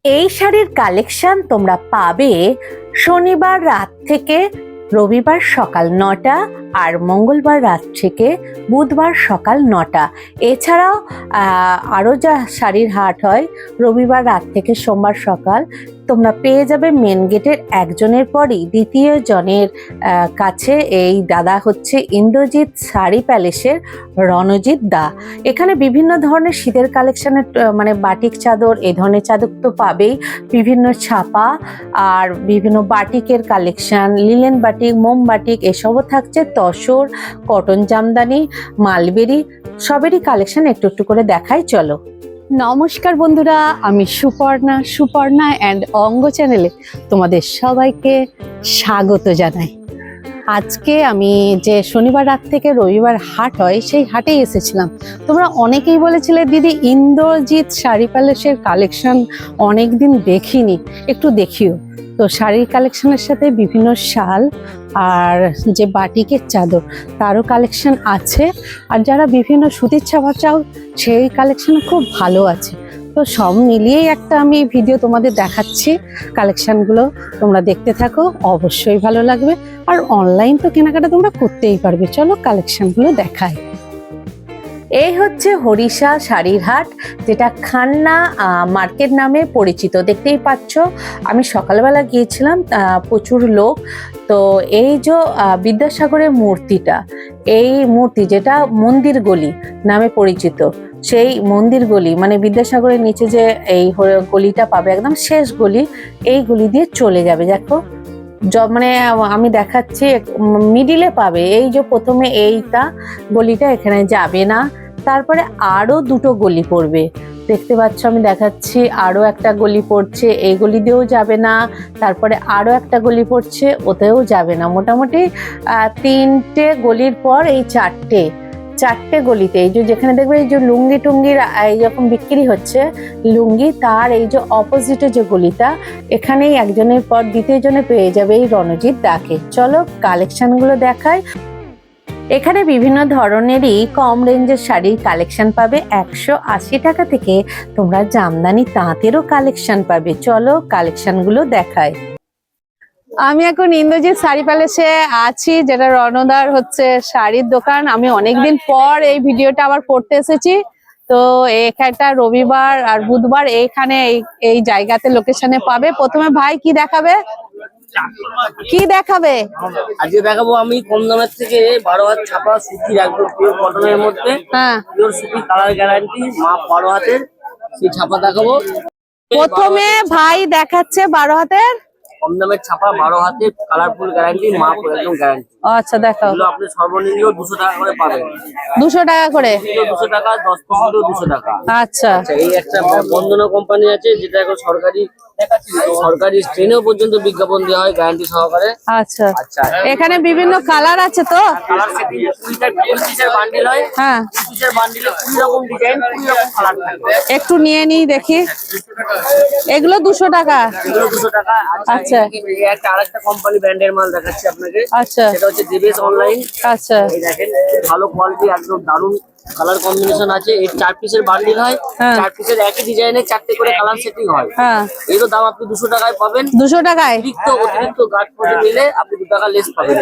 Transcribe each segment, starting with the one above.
এই শাড়ির কালেকশন তোমরা পাবে শনিবার রাত থেকে রবিবার সকাল 9টা আর মঙ্গলবার রাত থেকে বুধবার সকাল 9টা। এছাড়াও আরও যা শাড়ির হাট হয় রবিবার রাত থেকে সোমবার সকাল, তোমরা পেয়ে যাবে মেন গেটের একজনের পরই দ্বিতীয় জনের কাছে। এই দাদা হচ্ছে ইন্দ্রজিৎ শাড়ি প্যালেসের রণজিৎ দা। এখানে বিভিন্ন ধরনের শীতের কালেকশনের মানে বাটিক চাদর, এই ধরনের চাদর তো পাবেই, বিভিন্ন ছাপা আর বিভিন্ন বাটিকের কালেকশন, লিলেন বাটিক, মোম বাটিক এসবও থাকছে, তসর, কটন জামদানি, মালবেরি সবেরই কালেকশন একটু একটু করে দেখাই, চলো। নমস্কার বন্ধুরা, আমি সুপর্ণা অ্যান্ড অঙ্গ চ্যানেলে তোমাদের সবাইকে স্বাগত জানাই। আজকে আমি যে শনিবার রাত থেকে রবিবার হাট হয় সেই হাটেই এসেছিলাম। তোমরা অনেকেই বলেছিলে দিদি ইন্দ্রজিৎ শাড়ি প্যালেসের কালেকশন অনেকদিন দেখিনি, একটু দেখিও। তো শাড়ির কালেকশনের সাথে বিভিন্ন শাল আর যে বাটিকের চাদর তারও কালেকশন আছে, আর যারা বিভিন্ন সুতির ছাপা চাও সেই কালেকশন খুব ভালো আছে। তো সব মিলিয়েই একটা আমি ভিডিও তোমাদের দেখাচ্ছি, কালেকশনগুলো তোমরা দেখতে থাকো, অবশ্যই ভালো লাগবে। আর অনলাইন তো কেনাকাটা তোমরা করতেই পারবে। চলো কালেকশনগুলো দেখাই। এই হচ্ছে হরিষা শাড়ির হাট, যেটা খান্না মার্কেট নামে পরিচিত। দেখতেই পাচ্ছ আমি সকালবেলা গিয়েছিলাম, প্রচুর লোক। তো এই যে বিদ্যাসাগরের মূর্তিটা, এই মূর্তি যেটা মন্দির গলি নামে পরিচিত, সেই মন্দির গলি মানে বিদ্যাসাগরের নিচে যে এই গলিটা পাবে, একদম শেষ গলি, এই গলি দিয়ে চলে যাবে। দেখো মানে আমি দেখাচ্ছি, মিডিলে পাবে। এই যে প্রথমে এইটা গলিটা, এখানে যাবে না, তারপরে আরো দুটো গলি পড়বে, দেখতে পাচ্ছ আমি দেখাচ্ছি, আরো একটা গলি পড়ছে, এই গলি দিয়েও যাবে না, তারপরে আরো একটা গলি পড়ছে, ওতেও যাবে না। মোটামুটি 3টে গলির পর এই চারটে গলিতে, এই যে যেখানে দেখবে এই যে লুঙ্গি টুঙ্গির এইরকম বিক্রি হচ্ছে লুঙ্গি, তার এই যে অপোজিটে যে গলিটা, এখানেই একজনের পর দ্বিতীয় জনে পেয়ে যাবে এই রণজিৎ দাকে। চলো কালেকশনগুলো দেখাই। এখানে বিভিন্ন ধরনেরই কম রেঞ্জের শাড়ির কালেকশন পাবে। 180 টাকা থেকে তোমরা জামদানি তাঁতেরও কালেকশন পাবে। চলো কালেকশনগুলো দেখাই। আমি এখন ইন্দ্রজিৎ শাড়ি প্যালেসে আছি, যেটা রণদার হচ্ছে শাড়ির দোকান। আমি অনেকদিন পর এই ভিডিওটা আবার করতে এসেছি। তো এখানটা রবিবার আর বুধবার এইখানে এই জায়গাতে লোকেশনে পাবে। প্রথমে ভাই কি দেখাবে? আজকে দেখাবো আমি কম দামের থেকে 12 হাত ছাপা সুতির একদম পিওর কটনের মধ্যে, পিওর সুতি, কালার গ্যারান্টি, মাপ 12 হাতের, সেই ছাপা দেখাবো। প্রথমে ভাই দেখাচ্ছে 12 হাতের কম দামের ছাপা, 12 হাতের, কালারফুল গ্যারান্টি, মাপ একদম গ্যারান্টি। আচ্ছা দেখাও। এগুলো আপনি সর্বনিম্ন 200 টাকা করে পাবেন। 200 টাকা করে? 200 টাকা, 10 পিস 200 টাকা। আচ্ছা, এই একটা বন্দনা কোম্পানি আছে, যেটা এখন সরকারি ট্রেনেও পর্যন্ত বিজ্ঞাপন দেওয়া হয় গ্যারান্টি সহকারে। আচ্ছা আচ্ছা, এখানে বিভিন্ন কালার আছে তো? কালার সেটিং 20 পিসের বান্ডিল হয়। হ্যাঁ, 20 পিসের বান্ডিলে 20 রকম ডিজাইন, 20 রকম কালার থাকবে। একটু নিয়ে নিই দেখি। এগুলো 200 টাকা? এগুলো 200 টাকা। আচ্ছা, এই একটা আরেকটা কোম্পানি ব্র্যান্ডের মাল দেখাচ্ছি আপনাকে। আচ্ছা, সেটা হচ্ছে দেবেশ অনলাইন। আচ্ছা, এই দেখেন ভালো কোয়ালিটি, একদম দারুন কালার কম্বিনেশন আছে। এই 4 পিসের বান্ডিল হয়, 4 পিসের একই ডিজাইনের 4টে করে কালার সেটিং হয়। হ্যাঁ, এরও দাম আপনি 200 টাকায় পাবেন। 200 টাকায়? অতিরিক্ত গার্ড করে নিলে আপনি 2 টাকা লেস পাবেন।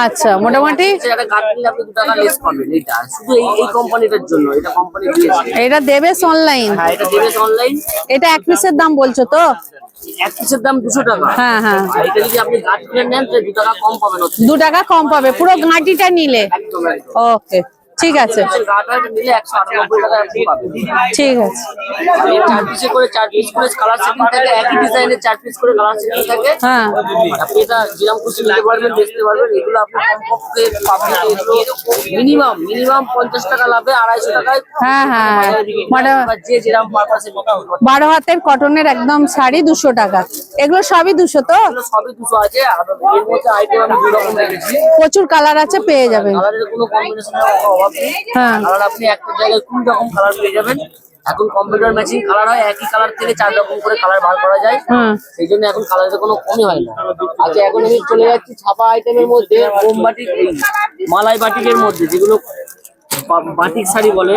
আচ্ছা, মোটামুটি একটা গার্ড নিলে আপনি 2 টাকা লেস পাবেন। এটা শুধু এই কোম্পানিটার জন্য, এটা কোম্পানি দিয়েছে। এটা দেবেশ অনলাইন? হ্যাঁ, এটা দেবেশ অনলাইন। এটা এক পিসের দাম বলছো তো? এক পিসের দাম 200 টাকা। হ্যাঁ হ্যাঁ, আর এটা যদি আপনি গার্ড কিনে নেন তাহলে 2 টাকা কম পাবেন। 2 টাকা কম পাবে পুরো গাঁটিটা নিলে? একদম একদম। ওকে, ঠিক আছে, গার্ড নিলে 198 টাকা আপনি পাবেন। ঠিক আছে। 4 পিসে করে 4 পিস করে কালার সেটিং থাকে, একই ডিজাইনের 4 পিস করে কালার সেটিং থাকে। হ্যাঁ, আপনি এটা যেরকম খুশি নিতে পারবেন, দেখতে পারবেন। এগুলো আপনি কমপক্ষে পাবেন মিনিমাম 50 টাকা লাভে 250 টাকায়। হ্যাঁ হ্যাঁ, মানে যে যেরকম পারপাসে 12 হাতের কটনের একদম শাড়ি 200 টাকা। এগুলো সবই 200 তো? এগুলো সবই 200 আছে। আর এর মধ্যে আইটেম আমি 2 রকম রেখেছি। প্রচুর কালার আছে, পেয়ে যাবেন। কালারের কোনো কম্বিনেশনের অভাব নেই। হ্যাঁ, কালার আপনি একটা জায়গায় 2 রকম কালার পেয়ে যাবেন। এখন কম্পিউটার ম্যাচিং কালার হয়, একই কালার থেকে 4 রকম করে কালার বার করা যায়। সেই জন্য এখন কালারের কোনো কমই হয় না। আচ্ছা, এখন আমি চলে যাচ্ছি ছাপা আইটেমের মধ্যে, বোম বাটিক, মালাই বাটিকের মধ্যে, যেগুলো বাটিক শাড়ি বলে,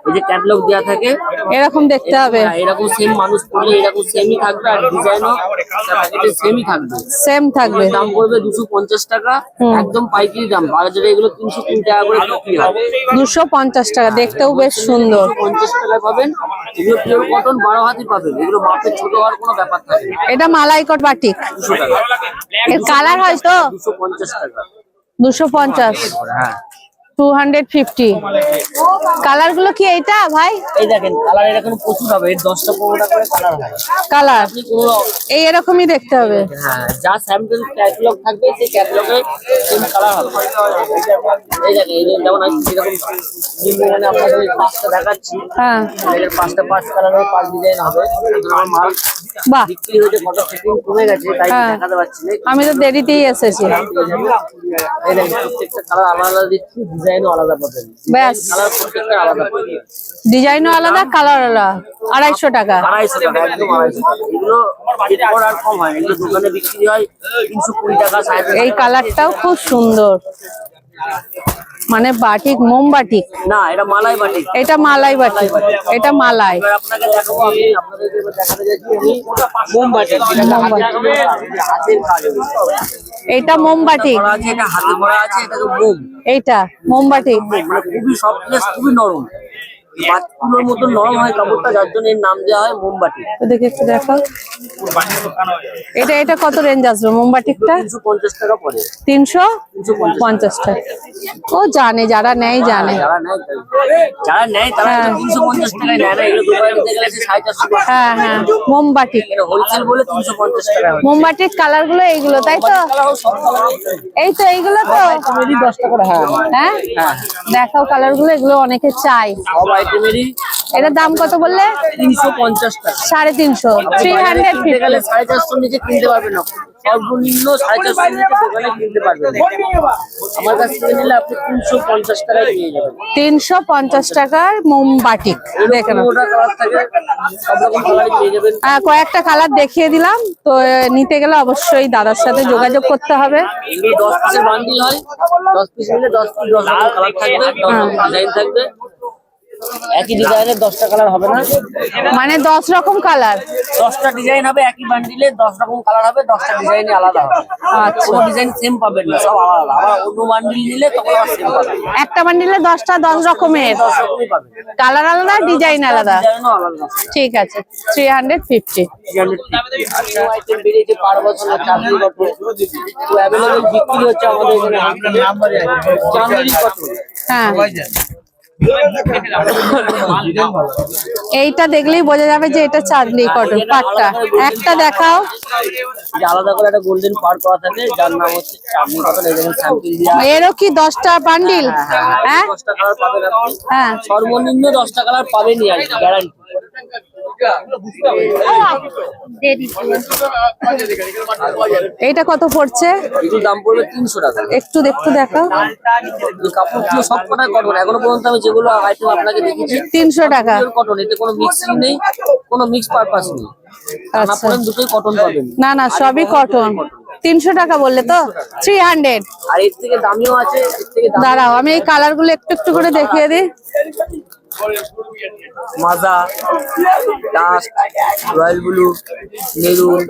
এই যে ক্যাটালগ দেওয়া থাকে এরকম দেখতে হবে, এরকম সেম মানুষ পরলে এরকম সেমই থাকবে, আর ডিজাইনও প্যাকেটে সেমই থাকবে, সেম থাকবে। দাম পড়বে 250 টাকা, একদম পাইকারি দাম। বাজারে এগুলো 303 টাকা করে বিক্রি হয়। 250 টাকা, দেখতেও বেশ সুন্দর। 50 টাকায় পাবেন। এগুলো পিওর কটন, 12 হাতই পাবেন। এগুলো মাপে ছোট হওয়ার কোনো ব্যাপার থাকে না। এটা মালাইকট বাটিক, 200 টাকা। এর কালার হয় তো 250 টাকা। 250, হ্যাঁ 250। কালার গুলো কি এইটা ভাই? এই দেখেন কালার এরকম প্রচুর হবে, এর 10টা 15টা করে কালার হয়। কালার আপনি কোনো এই এরকমই দেখতে হবে। হ্যাঁ যা স্যাম্পল ক্যাটালগ থাকবে সেই ক্যাটালগে সেম কালার হবে। এই দেখেন এই যেমন আমি এরকম মানে আপনাদের ওই 5টা দেখাচ্ছি, হ্যাঁ এর 5টা 5 কালারের 5 ডিজাইন হবে। আমার মাল বাহ, বিক্রি হয়েছে, ফটো সেটিং কমে গেছে, তাই হ্যাঁ। দেখাতে পাচ্ছি না। আমি তো দেরিতেই এসেছি। এই দেখেন প্রত্যেকটা কালার আলাদা আলাদা দিচ্ছি, ডিজাইনও আলাদা পাবেন। ব্যাস, কালার প্রত্যেকটা আলাদা পাবেন। ডিজাইনও আলাদা, কালার আলাদা। 250 টাকা। 250 টাকা, একদম 250 টাকা। এগুলো এরপর আর কম হয়, এগুলো দোকানে বিক্রি হয় 320 টাকা, 350 এই কালারটাও খুব সুন্দর, মানে বাটিক, মোম বাটিক। না এটা মালাই বাটিক। এটা মালাই বাটিক, এটা মালাই। এবার আপনাকে দেখাবো, আমি আপনাদেরকে এবার দেখাতে যাচ্ছি আমি মোম বাটিক, যেটা হাতের কাজ হবে। এটা মোম বাটিক, করা আছে, এটা হাতে করা আছে, এটা তো মোম। এইটা মোম বাটিক। মানে খুবই সফটনেস, খুবই নরম, বাচ্চাগুলোর মতো নরম হয় কাপড়টা, যার জন্য এর নাম দেওয়া হয় মোমবাটি। তো দেখে একটু দেখাও। এটা কত রেঞ্জ আসবে মোমবাটিকটা? 350 টাকা পড়ে। 350 টাকা। ও জানে, যারা নেয় জানে। যারা নেয় তারা 350 টাকায় নেয় না, এগুলো দোকানে নিতে গেলে 450 টাকা। হ্যাঁ হ্যাঁ, মোমবাটিক। এটা হোলসেল বলে 350 টাকা। মোমবাটিক কালার গুলো এইগুলো, তাই তো? এই তো এইগুলো তো 10 টাকা। হ্যাঁ হ্যাঁ, দেখাও কালার গুলো, এগুলো অনেকে চাই। সব আইটেমেরই। এটার দাম কত বললে? 350 টাকা। 350, 350। গেলে 450 নিচে কিনতে পারবেন না, সর্বনিম্ন 450 নিচে দোকানে কিনতে পারবেন। আমার কাছ থেকে নিলে আপনি 350 টাকায় পেয়ে যাবেন। 350 টাকার মোমবাটিক। দেখেন, ওটা কালার থাকে, সব রকম কালারই পেয়ে যাবেন। কয়েকটা কালার দেখিয়ে দিলাম তো, নিতে গেলে অবশ্যই দাদার সাথে যোগাযোগ করতে হবে। এগুলো 10 পিসের বান্ডিল হয়, 10 পিস নিলে 10 পিস 10 রকম কালার থাকবে, 10 রকম ডিজাইন থাকবে। একই ডিজাইনের 10টা কালার হবে না, মানে 10 রকম কালার, 10টা ডিজাইন হবে একই বান্ডিলে, 10 রকম কালার হবে, 10টা ডিজাইনই আলাদা হবে। আচ্ছা। কোনো ডিজাইন সেম পাবেন না, সব আলাদা। আবার অন্য বান্ডিল নিলে তখন আবার সেম পাবেন। একটা বান্ডিলে 10টা 10 রকমের 10 রকমই পাবেন, কালার আলাদা, ডিজাইন আলাদা। ডিজাইনও আলাদা। ঠিক আছে, 350। 350। আচ্ছা আইটেম বেরিয়েছে পার বছর চাঁদনি কটন, তো অ্যাভেলেবল বিক্রি হচ্ছে আমাদের এখানে চাঁদনি কটন। হ্যাঁ, এইটা দেখলেই বোঝা যাবে যে এটা চাঁদনি কটন পাটটা। একটা দেখাও। যে আলাদা করে একটা গোল্ডেন পার করা থাকে, যার নাম হচ্ছে চাঁদনি কটন। এই দেখেন স্যাম্পল দেওয়া। এরও কি 10টা বান্ডিল? হ্যাঁ 10টা কালার পাবেন আপনি। হ্যাঁ, সর্বনিম্ন 10টা কালার পাবেনই, আর গ্যারান্টি। এইটা কত পড়ছে? এগুলোর দাম পড়বে 300 টাকা। একটু দেখাও। এই কাপড়গুলো সব কটাই কটন, এখনো পর্যন্ত আমি যেগুলো আইটেম আপনাকে দেখিয়েছি 300 টাকা। কটন, এতে কোনো মিক্সিং নেই, কোনো মিক্স পারপাস নেই। আচ্ছা, আপনারা দুটোই কটন পাবেন। না সবই কটন। 300 টাকা বললে তো? 300। আর এর থেকে দামিও আছে, এর থেকে দামি দাঁড়াও, আমি এই কালার গুলো একটু করে দেখিয়ে দিই। মাজা, ডাস্ট, রয়্যাল ব্লু, মেরুন,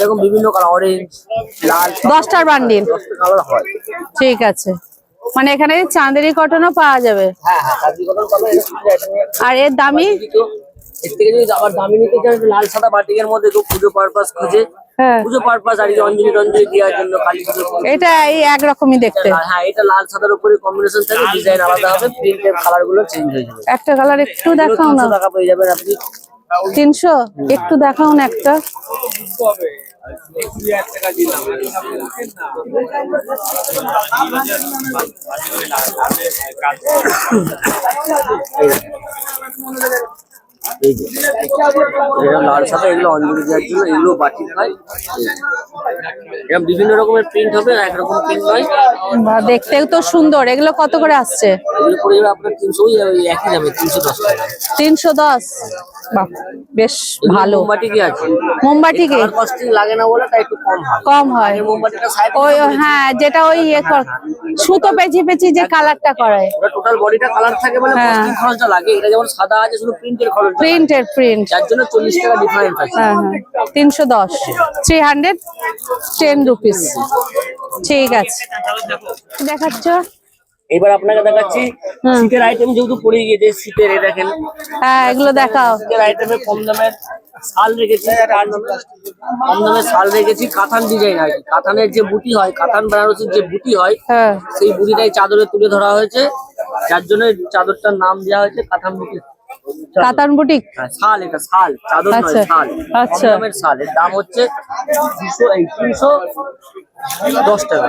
এরকম বিভিন্ন কালার, অরেঞ্জ, লাল, 10টার বান্ডিল। 10টা কালার হয়। ঠিক আছে, মানে এখানে চাঁদেরি কটনও পাওয়া যাবে। হ্যাঁ চাঁদনি কটন পাবেন। আর এর দামি? এর থেকে যদি আবার দামি নিতে চান, লাল সাদা বাটিকের মধ্যে কেউ পুজো পারপাস খুঁজে, হ্যাঁ, পুজো পারপাস আর কি অঞ্জলি টঞ্জলি দেওয়ার জন্য, কালী পুজো। এটা এই একরকমই দেখতে। হ্যাঁ এটা লাল সাদার উপরে কম্বিনেশন থাকে, ডিজাইন আলাদা হবে, প্রিন্টের কালার গুলো চেঞ্জ হয়ে যাবে। একটা কালার একটু দেখাও না। 300 টাকা পেয়ে যাবেন আপনি। 300, একটু দেখাও না একটা। এই যে এটা লাল শাখা, এগুলো অঞ্জলি দেওয়ার জন্য, এগুলো বাটিক হয়। এরকম বিভিন্ন রকমের প্রিন্ট হবে, একরকম প্রিন্ট নয়। বাহ, দেখতেও তো সুন্দর। এগুলো কত করে আসছে? এগুলো পড়ে যাবে আপনার 300, ওই একই যাবে 310 টাকা। 310। বাহ, বেশ ভালো। মোমবাটি কি আছে? মোমবাটি কি কালার কস্টিং লাগে না বলে তাই একটু কম হয়। কম হয়? এই মোমবাটিটা সাইড ওই হ্যাঁ, যেটা ওই সুতো পেঁচি পেঁচি যে কালারটা করে, ওটা টোটাল বডিটা কালার থাকে বলে হ্যাঁ। কস্টিং খরচটা লাগে। এটা যেমন সাদা আছে, শুধু প্রিন্টের খরচ, প্রিন্ট। যার জন্য 40 টাকা ডিফারেন্স আছে। হ্যাঁ হ্যাঁ, 310, 310 রুপিস। ঠিক আছে, দেখাচ্ছ? এবার আপনাকে দেখাচ্ছি হুম। শীতের আইটেম, যেহেতু পড়ে গিয়েছে শীতের, এই দেখেন হ্যাঁ, এগুলো দেখাও। শীতের আইটেমে কম দামের শাল রেখেছি, কম দামের শাল রেখেছি। কাতান ডিজাইন আর কি, কাতানের যে বুটি হয়, কাতান বেনারসির যে বুটি হয়, হ্যাঁ, সেই বুটিটাই চাদরে তুলে ধরা হয়েছে, যার জন্য এই চাদরটার নাম দেওয়া হয়েছে কাতান বুটি। কাতান বুটিক। হ্যাঁ, শাল, এটা শাল, চাদর নয়, আচ্ছা, শাল। আচ্ছা। কম দামের শাল, এর দাম হচ্ছে 310 টাকা।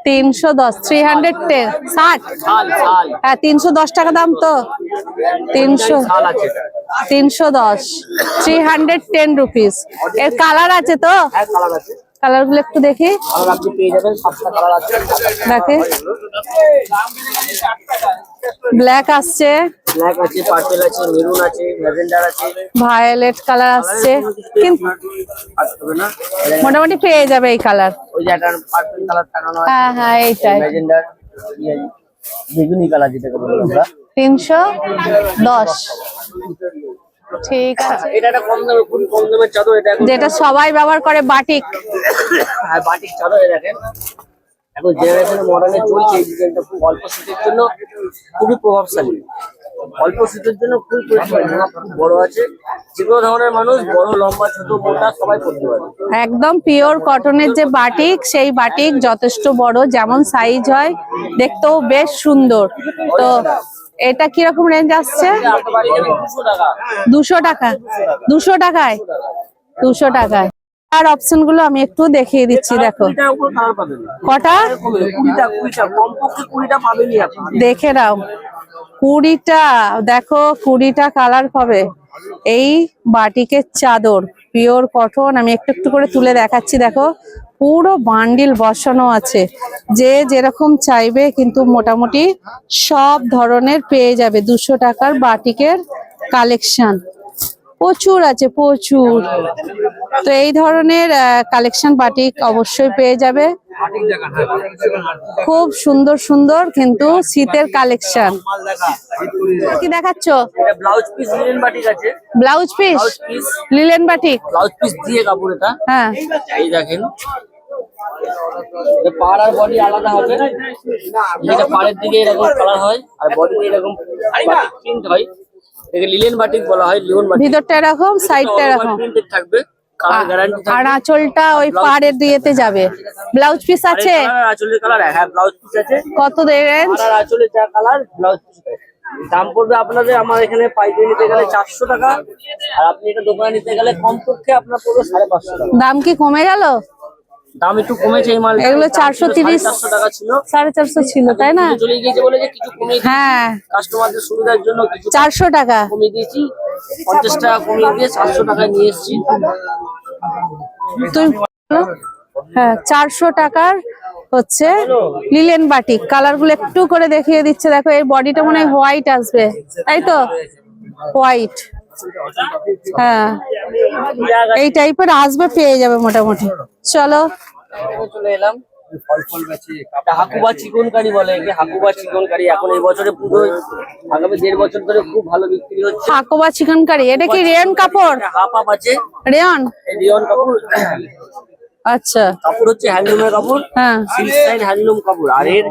310, 310, 60। শাল, শাল, হ্যাঁ, 310 টাকা দাম তো। 300, শাল আছে এটা। 310, 310 রুপিস। এর কালার আছে তো? হ্যাঁ, কালার আছে। কালার গুলো একটু দেখি। কালার আপনি পেয়ে যাবেন, 7টা কালার আছে। দেখে, ব্ল্যাক আসছে, ব্ল্যাক আছে, পার্পল আছে, মেরুন আছে, ম্যাজেন্ডার আছে। ভায়োলেট কালার আসছে, কিন্তু আসবে না, মোটামুটি পেয়ে যাবে এই কালার। ওই যে একটা পার্পল কালার টাঙানো আছে, হ্যাঁ হ্যাঁ, এইটাই। ম্যাজেন্ডার, বেগুনি কালার যেটাকে বলি আমরা। 310। ঠিক আছে, এটা একটা কম দামে, খুব কম দামের চাদর। এটা এখন যেটা সবাই ব্যবহার করে, বাটিক। হ্যাঁ, বাটিক চাদর। এই দেখেন এখন জেনারেশনে মডার্নে চলছে এই ডিজাইনটা, খুব অল্প শীতের জন্য খুবই প্রভাবশালী। অল্প শীতের জন্য খুবই প্রভাবশালী, বড় আছে, যে কোনো ধরনের মানুষ, বড়, লম্বা, ছোট, মোটা সবাই পড়তে পারে। একদম পিওর কটনের যে বাটিক, সেই বাটিক যথেষ্ট বড়, যেমন সাইজ হয়, দেখতেও বেশ সুন্দর। তো এটা কিরকম রেঞ্জ আসছে? আপনার বাড়ি যাবে 200 টাকা। 200 টাকা? 200 টাকায়? 200 টাকায়। আর অপশন গুলো আমি একটু দেখিয়ে দিচ্ছি, দেখো। 20টার উপর কালার পাবেন না। কটা? 20টা কমপক্ষে 20টা পাবেনই আপনি। দেখে নাও, 20টা। দেখো, 20টা কালার পাবে। এই বাটিকের চাদর পিওর কটন, আমি একটু একটু করে তুলে দেখাচ্ছি। দেখো, পুরো বান্ডিল বসানো আছে, যে যেরকম চাইবে কিন্তু মোটামুটি সব ধরনের পেয়ে যাবে। 200 টাকার বাটিকের কালেকশন প্রচুর আছে, প্রচুর। তো এই ধরনের কালেকশন বাটিক অবশ্যই পেয়ে যাবে। খুব সুন্দর সুন্দর কিন্তু শীতের কালেকশন। কি দেখাচ্ছ? এটা ব্লাউজ পিস লিনেন বাটিক আছে। Blouse piece blouse piece, linen batik. Blouse piece দিয়ে কাপড় এটা। হ্যাঁ, এই দেখেন, এটা পাড় আর বডি আলাদা হবে। যেটা পাড়ের দিকে এরকম কালার হয় আর বডিতে এরকম বাটিক প্রিন্ট হয়, এটাকে লিনেন বাটিক বলা হয়। লিনেন বাটিক ভিতরটা এরকম, সাইডটা এরকম, প্রিন্টেড থাকবে, কালার গ্যারান্টি আর থাকবে। আঁচলটা ওই পাড়ের দিয়েতে যাবে। ব্লাউজ পিস আছে? আঁচলের কালার, হ্যাঁ ব্লাউজ পিস আছে। কত রেঞ্জ? আর আঁচলের যা কালার, ব্লাউজ পিস দাম পড়বে আপনাদের, আমার এখানে পাইকারি নিতে গেলে 400 টাকা, আর আপনি এটা দোকানে নিতে গেলে কমপক্ষে আপনার পড়বে 550 টাকা। দাম কি কমে গেল? দাম একটু কমেছে এই মাল। এগুলো 430, 450 টাকা ছিল, 450 ছিল, তাই না? চলে গিয়েছে বলে যে কিছু কমিয়ে, হ্যাঁ, কাস্টমারদের সুবিধার জন্য কিছু 400 টাকা। কমিয়ে দিয়েছি। 50 টাকা কমিয়ে দিয়ে 700 টাকায় নিয়ে এসেছি। তুই বলো। হ্যাঁ, 400 টাকার হচ্ছে লিলেন বাটিক। কালার গুলো একটু করে দেখিয়ে দিচ্ছে। দেখো, এই বডিটা মনে হয় হোয়াইট আসবে, তাই তো? হোয়াইট, হ্যাঁ, এই টাইপের আসবে, পেয়ে যাবে মোটামুটি। চলো, চলে এলাম। এটা হাকুবা চিকনকারি বলে, একে হাকুবা চিকনকারি। এখন এই বছরে পুরো আগামী 1.5 বছর ধরে খুব ভালো বিক্রি হচ্ছে। হাকোবা চিকেন কারি। এটা কি রেয়ন কাপড়? হাফ হাফ আছে, রেয়ন? এই রিয়ন কাপড়। আচ্ছা, কাপড় হচ্ছে হ্যান্ডলুমের কাপড়, হ্যাঁ, সিল্ক সাইড হ্যান্ডলুম কাপড়। আর এর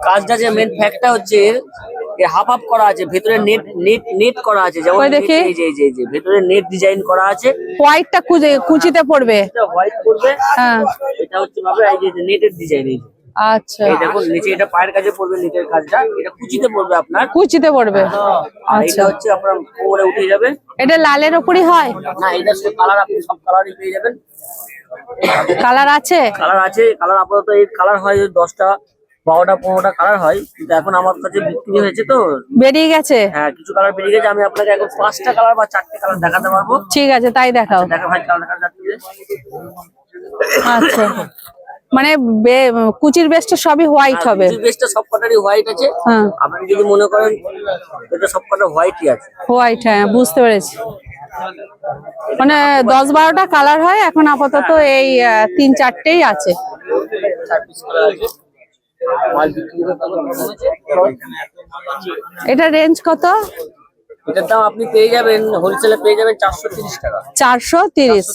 কাজটা, যে মেন ফ্যাক্টটা হচ্ছে এর হাফ হাফ করা আছে, ভেতরে নেট নেট নেট করা আছে। যেমন ওই দেখি। এই যে এই যে এই যে ভেতরে নেট ডিজাইন করা আছে। হোয়াইটটা কুচিতে পড়বে। এটা হোয়াইট করবে, হ্যাঁ, এটা হচ্ছে ভাবে এই যে নেটের ডিজাইন। এই যে আচ্ছা, এই দেখুন, নিচে এটা পায়ের কাছে পড়বে, নিচের কাজটা এটা কুচিতে পড়বে আপনার। কুচিতে পড়বে। আর আচ্ছা, এটা হচ্ছে আপনার কোমরে উঠে যাবে। এটা লালের উপরই হয়? না, এটা সব কালার, আপনি সব কালারই পেয়ে যাবেন। কালার আছে? কালার আছে, কালার আপাতত এই কালার হয় 10টা, 12টা-15টা কালার হয়, কিন্তু এখন আমার কাছে বিক্রি হয়েছে তো। বেরিয়ে গেছে? হ্যাঁ, কিছু কালার বেরিয়ে গেছে। আমি আপনাকে এখন 5টা কালার বা 4টে কালার দেখাতে পারবো। ঠিক আছে, তাই দেখাও। দেখা ভাই কালার দেখা যাচ্ছে। আচ্ছা, মানে কুচির বেসটা সবই হোয়াইট হবে? বেসটা সব কটারই হোয়াইট আছে। হ্যাঁ, আপনি যদি মনে করেন এটা সব কটা হোয়াইটই আছে। হোয়াইট, হ্যাঁ বুঝতে পেরেছি। মানে 10-12টা কালার হয়, এখন আপাতত এই 3-4টেই আছে। মাল বিক্রি হতে হয়েছে। এটা রেঞ্জ কত? এটার দাম আপনি পেয়ে যাবেন, হোলসেলে পেয়ে যাবেন 430 টাকা। 430।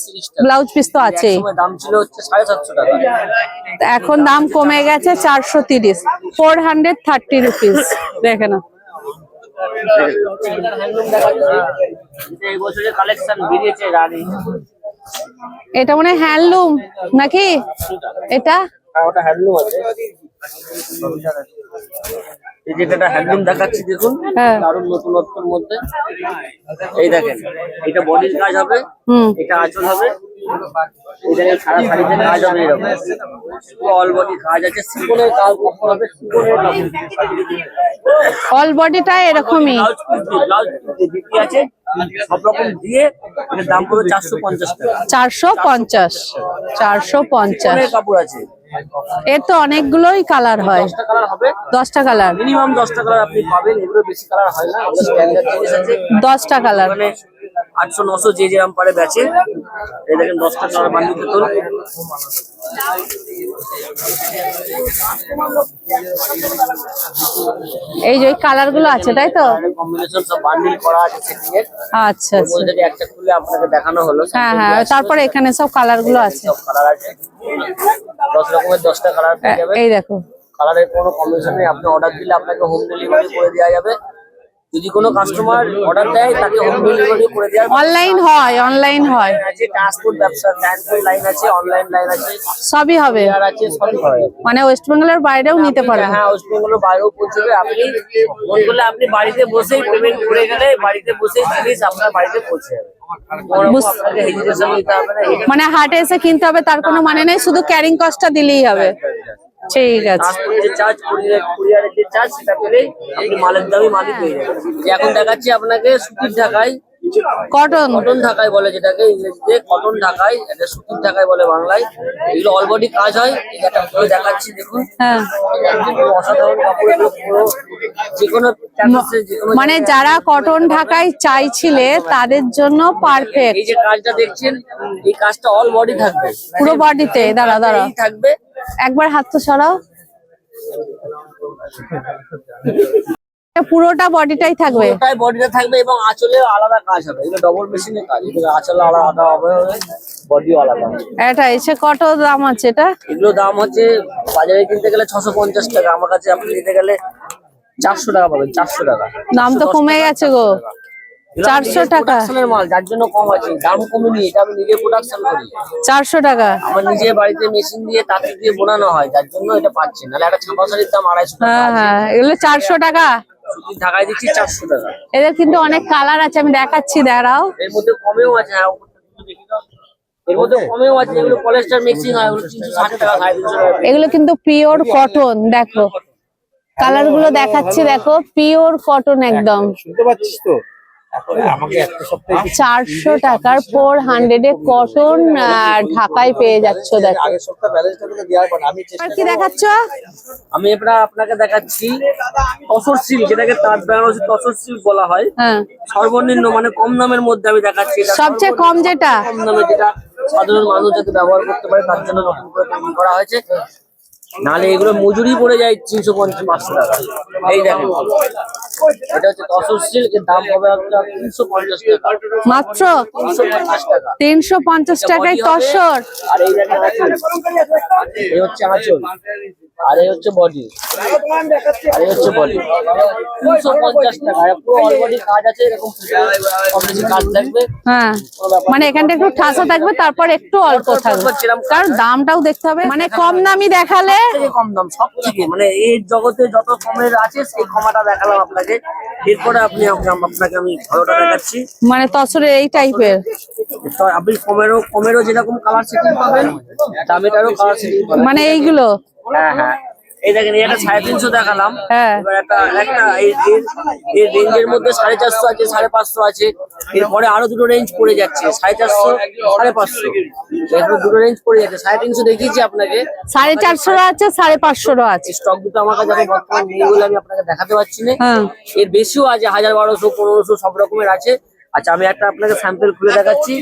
ব্লাউজ পিস তো আছেই। সময় দাম ছিল হচ্ছে 750 টাকা। এখন দাম কমে গেছে 430, 430 রুপিস। দেখে না, এই বছরের কালেকশন বেরিয়েছে রানী। এটা মনে হয় হ্যান্ডলুম নাকি? এটা ওটা হ্যান্ডলুম আছে। এই যেটা হ্যান্ডলুম দেখাচ্ছি দেখুন, হ্যাঁ। দারুণ নতুনত্বের মধ্যে। এই দেখেন, এটা বডির কাজ হবে, এটা আঁচল হবে, এটা সারা শাড়িতে কাজ হবে। এরকম অল বডি কাজ আছে, সিকোনের কাজ হবে, সিকোনের অল বডিটা এরকমই। ব্লাউজ বিক্রি আছে সব রকম দিয়ে। এটার দাম পড়বে 450 টাকা। 450। 450 কাপড় আছে। এর তো অনেকগুলোই কালার হয়। 10টা কালার হবে, 10টা কালার, মিনিমাম 10টা কালার আপনি পাবেন। এগুলো বেশি কালার হয় না, আমাদের স্ট্যান্ডার্ড জিনিস আছে। 10টা কালার, মানে 800-900 যে যেরকম পারে বেচে। এই দেখেন 10টা কালার বান্ডিল দিতেন। এই যে কালার গুলো আছে তাই তো? কম্বিনেশন সব বান্ডিল করা আছে সেটিং এর। আচ্ছা আচ্ছা, যদি একটা খুলে আপনাকে দেখানো হলো। হ্যাঁ হ্যাঁ, তারপরে এখানে সব কালার গুলো আছে। সব কালার আছে, 10 রকমের 10টা কালার পেয়ে যাবেন। এই দেখো, কালারের কোনো কম্বিনেশন নেই। আপনি অর্ডার দিলে আপনাকে হোম ডেলিভারি করে দেওয়া যাবে। যদি কোনো কাস্টমার অর্ডার দেয় তাকে হোম ডেলিভারি করে দেওয়া যাবে। অনলাইন হয়? অনলাইন হয়, আছে ট্রান্সপোর্ট ব্যবসা, ট্রান্সপোর্ট লাইন আছে, অনলাইন লাইন আছে, সবই হবে। আর আছে, সবই হয়। মানে ওয়েস্ট বেঙ্গলের বাইরেও নিতে পারবে? হ্যাঁ, ওয়েস্ট বেঙ্গলের বাইরেও পৌঁছবে। আপনি ফোন করলে আপনি বাড়িতে বসেই পেমেন্ট করে গেলে বাড়িতে বসেই জিনিস আপনার বাড়িতে পৌঁছে যাবে। আপনাকে হেজিটেশন নিতে হবে না। মানে হাটে এসে কিনতে হবে তার কোনো মানে নেই, শুধু ক্যারিং কস্টটা দিলেই হবে। ঠিক আছে। ট্রান্সপোর্টের যে চার্জ, কুরিয়ারের যে চার্জ, সেটা পেলেই আপনি মালের দামই মালই পেয়ে যাবেন। এখন দেখাচ্ছি আপনাকে সুতির ঢাকায়, কটন, কটন ঢাকাই বলে যেটাকে ইংরেজিতে, কটন ঢাকাই, এটা সুতির ঢাকাই বলে বাংলায়। এগুলো অল বডি কাজ হয়। এটা একটা করে দেখাচ্ছি দেখুন। হ্যাঁ। অসাধারণ কাপড়, এগুলো পুরো যেকোনো মানে যারা কটন ঢাকাই চাইছিলে তাদের জন্য পারফেক্ট। এই যে কাজটা দেখছেন, এই কাজটা অল বডি থাকবে, পুরো বডিতে। দাঁড়া দাঁড়া, থাকবে। একবার হাত তো সরাও। পুরোটা বডিটাই থাকবে? পুরোটাই বডিটা থাকবে এবং আঁচলে আলাদা কাজ হবে। এগুলো ডবল মেশিনের কাজ, এগুলো আঁচলে আলাদা হবে, বডিও আলাদা হবে। এটা এসে কত দাম আছে এটা? এগুলো দাম হচ্ছে বাজারে কিনতে গেলে 650 টাকা, আমার কাছে আপনি নিতে গেলে 400 টাকা পাবেন। 400 টাকা দাম তো কমে গেছে গো। 400 টাকা প্রোডাকশনের মাল, যার জন্য কম আছে। দাম কমেনি, এটা আমি নিজে প্রোডাকশন করি। 400 টাকা আমার নিজের বাড়িতে মেশিন দিয়ে তাঁতি দিয়ে বোনানো হয়, যার জন্য এটা পাচ্ছি। নাহলে একটা ছাপা শাড়ির দাম 250 টাকা। হ্যাঁ হ্যাঁ, এগুলো 400 টাকা। সুতির ঢাকায় দিচ্ছি 400 টাকা। এদের কিন্তু অনেক কালার আছে, আমি দেখাচ্ছি, দাঁড়াও। এর মধ্যে কমেও আছে। হ্যাঁ, এর মধ্যে কমেও আছে। এগুলো পলিস্টার মিক্সিং হয়, এগুলো 360 টাকা, 350 টাকা। এগুলো কিন্তু পিওর কটন। দেখো কালার গুলো দেখাচ্ছি, দেখো পিওর কটন একদম। শুনতে পাচ্ছিস তো? আমাকে একটা সপ্তাহে 400 টাকার 400 এ কটন ঢাকায় পেয়ে যাচ্ছ। দেখো আগের সপ্তাহ ব্যালেন্সটা তোকে দেওয়ার পর আমি আর কি দেখাচ্ছ? আমি আপনাকে দেখাচ্ছি তসর সিল্ক, যেটাকে তাঁত বেনারসি তসর সিল্ক বলা হয়। হ্যাঁ, সর্বনিম্ন মানে কম দামের মধ্যে আমি দেখাচ্ছি। এটা সবচেয়ে কম যেটা, কম দামে, যেটা সাধারণ মানুষ যাতে ব্যবহার করতে পারে তার জন্য নতুন করে তৈরি করা হয়েছে। নাহলে এগুলো মজুরি পড়ে যায় 350-500 টাকা। এই দেখেন, এটা হচ্ছে তসর সিল্ক, এর দাম হবে আপনার 350 টাকা মাত্র 350 টাকা। 350 টাকায় তসর। আর এই দেখেন আঁচল, এই হচ্ছে আঁচল, আর এই হচ্ছে বডি, আর এই হচ্ছে বডি। 350 টাকা। পুরো অল বডি কাজ আছে, এরকম কম বেশি কাজ থাকবে। হ্যাঁ, মানে এখানটা একটু ঠাসা থাকবে, তারপর একটু অল্প থাকবে, কারণ দামটাও দেখতে হবে। মানে কম দামি দেখালে, থেকে কম দাম সব থেকে, মানে এই জগতে যত কমের আছে সেই কমাটা দেখালাম আপনাকে। এরপরে আপনাকে আমি ভালোটা দেখাচ্ছি। মানে তসরের এই টাইপের। তো আপনি কমেরও যেরকম কালার সেটিং পাবেন, দামেটারও কালার সেটিং পাবেন। মানে এইগুলো হ্যাঁ হ্যাঁ, এই দেখেন এটা 350 দেখালাম। হ্যাঁ। এবার একটা এই রেঞ্জের মধ্যে 450 আছে, 550 আছে। এরপরে আরো দুটো রেঞ্জ পড়ে যাচ্ছে, 450, 550। এখন দুটো রেঞ্জ পড়ে যাচ্ছে। 350 দেখিয়েছি আপনাকে, 450 আছে, 550 আছে। স্টক দুটো আমার কাছে এখন বর্তমানে নেই বলে আমি আপনাকে দেখাতে পারছি না। হ্যাঁ। এর বেশিও আছে, 1000, 1200, 1500 সব রকমের আছে। আচ্ছা আমি একটা আপনাকে স্যাম্পল খুলে দেখাচ্ছি,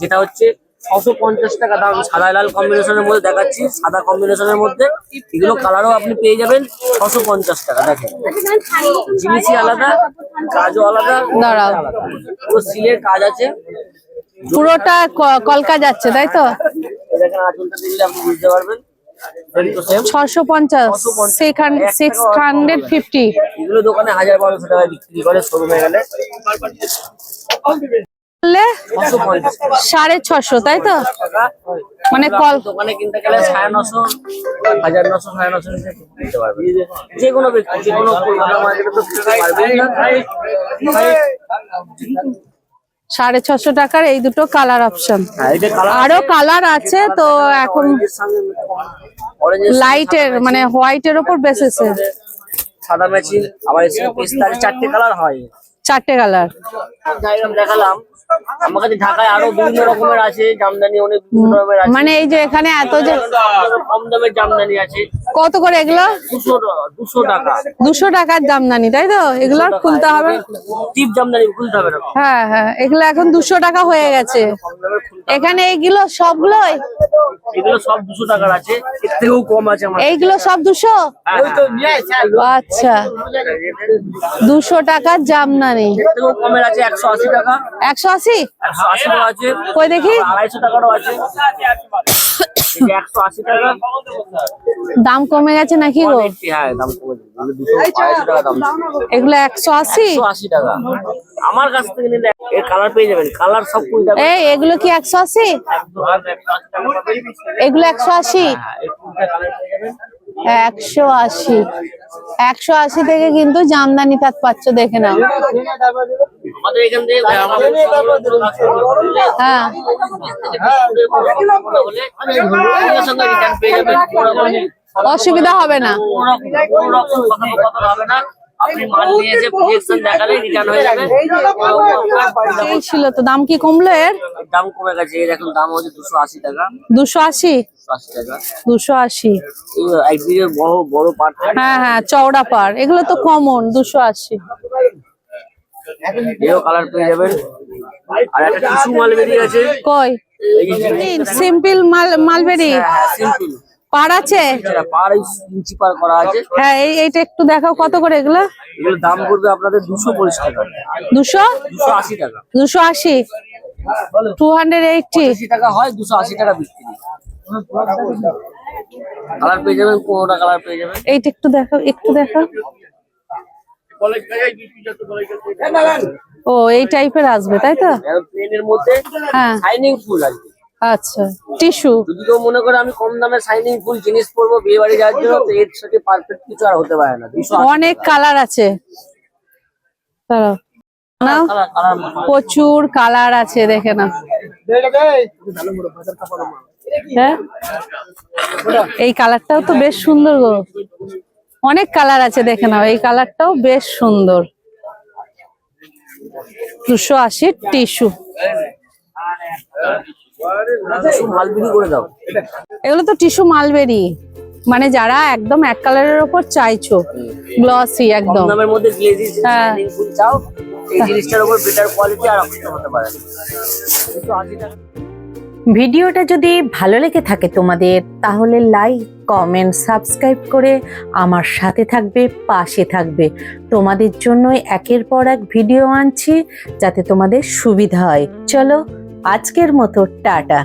যেটা হচ্ছে 650 টাকা দাম, সাদা লাল কম্বিনেশনের মধ্যে দেখাচ্ছি, সাদা কম্বিনেশনের মধ্যে। এগুলো কালারও আপনি পেয়ে যাবেন 650 টাকা। দেখেন জিনিসই আলাদা, কাজও আলাদা, দাঁড়াও। আলাদা। পুরো সিলের কাজ আছে, পুরোটা কলকা যাচ্ছে তাই তো? এই দেখেন আঁচলটা দেখলে আপনি বুঝতে পারবেন। 650, 650। এগুলো দোকানে 1000, 1200 টাকায় বিক্রি করে, শোরুমে গেলে 650, তাই তো? মানে দোকানে কিনতে গেলে 950, 1900, 950 কিনতে পারবেন। যে কোনো ব্যক্তি, যে কোনো কলকাতা মার্কেটে তো কিনতে পারবেন না। 650 টাকার এই দুটো কালার অপশন। আরো কালার আছে তো এখন লাইটের মানে হোয়াইটের উপর বেসেছে। সাদা ম্যাচিং, আবার এসে পেস্তার 4টে কালার হয়। 4টে কালার দেখালাম। আমার কাছে ঢাকায় আরো বিভিন্ন রকমের আছে, জামদানি অনেক বিভিন্ন রকমের আছে। মানে এই যে এখানে এত যে কম দামের জামদানি আছে। কত করে এগুলো? 200 টাকা। 200 টাকার জামদানি তাই তো? এগুলো খুলতে হবে, টিপ জামদানি খুলতে হবে না। হ্যাঁ হ্যাঁ, এগুলো এখন 200 টাকা হয়ে গেছে এখানে। এইগুলো সবগুলোই, এগুলো সব 200 টাকার আছে, এর থেকেও কম আছে আমার। এইগুলো সব 200? আচ্ছা, 200 টাকার জামদানি। এর থেকেও কমের আছে 180 টাকা। 180? 180 টাকা আছে। কই দেখি। 250 টাকারও আছে। 180 টাকা। দাম কমে গেছে নাকি গো? হ্যাঁ দাম কমেছে, 250 টাকা দাম ছিল। এগুলো 180? 180 টাকা। আমার কাছ থেকে নিলে এর কালার পেয়ে যাবেন, কালার সব 20 টাকা। এই এগুলো কি 180? এগুলো 180? 180, 180 থেকে কিন্তু জামদানি তাঁত পাচ্ছ, দেখে নাও। আমাদের এখান থেকে হ্যাঁ, অসুবিধা হবে না। আপনি মাল নিয়ে এসে প্রজেকশন দেখালে রিটার্ন হয়ে যাবে। এই ছিল তো, দাম কি কমলো এর? দাম কমে গেছে, এর এখন দাম হচ্ছে 280 টাকা। 280? 280 টাকা। 280। একদিকে বড় বড় পাট। হ্যাঁ হ্যাঁ, চওড়া পাড়, এগুলো তো কমন। 280। এও কালার পেয়ে যাবেন। আর একটা টিস্যু মাল বেরিয়ে আছে। কই? সিম্পল মালবেরি সিম্পল পাড় আছে? পার ইঞ্চি পার করা আছে। হ্যাঁ, এইটা একটু দেখাও, কত করে এগুলো? এগুলোর দাম পড়বে আপনাদের 240 টাকা। 280 টাকা। 280? 280 টাকা হয়, 280 টাকা বিক্রি। কালার পেয়ে যাবেন, 15টা কালার পেয়ে যাবেন। এইটা একটু দেখাও, একটু দেখাও। ও, এই টাইপের আসবে তাই তো? প্লেনের মধ্যে হ্যাঁ, শাইনিং ফুল আসবে। আচ্ছা, টিস্যু। যদি কেউ মনে করে আমি কম দামে শাইনিং ফুল জিনিস পরবো বিয়ে বাড়ি যাওয়ার জন্য, তো এর সাথে পারফেক্ট কিছু আর হতে পারে না। অনেক কালার আছে, দাঁড়াও, নাও, প্রচুর কালার আছে, দেখে না। হ্যাঁ, এই কালারটাও তো বেশ সুন্দর গো। অনেক কালার আছে, দেখে নাও। এই কালারটাও বেশ সুন্দর। 280 টিস্যু। মালবেরি করে দাও। এগুলো তো টিস্যু মালবেরি, মানে যারা একদম এক কালারের উপর চাইছো, গ্লসি একদম। কম দামের মধ্যে গ্লেজি হ্যাঁ। শাইনিং ফুল চাও, এই জিনিসটার উপর বেটার কোয়ালিটি আর অপশন হতে পারে। 280 টাকা। ভিডিওটা যদি ভালো লেগে থাকে তোমাদের, তাহলে লাইক, কমেন্ট, সাবস্ক্রাইব করে আমার সাথে থাকবে, পাশে থাকবে। তোমাদের জন্যই একের পর এক ভিডিও আনছি, যাতে তোমাদের সুবিধা হয়। চলো, আজকের মতো টাটা।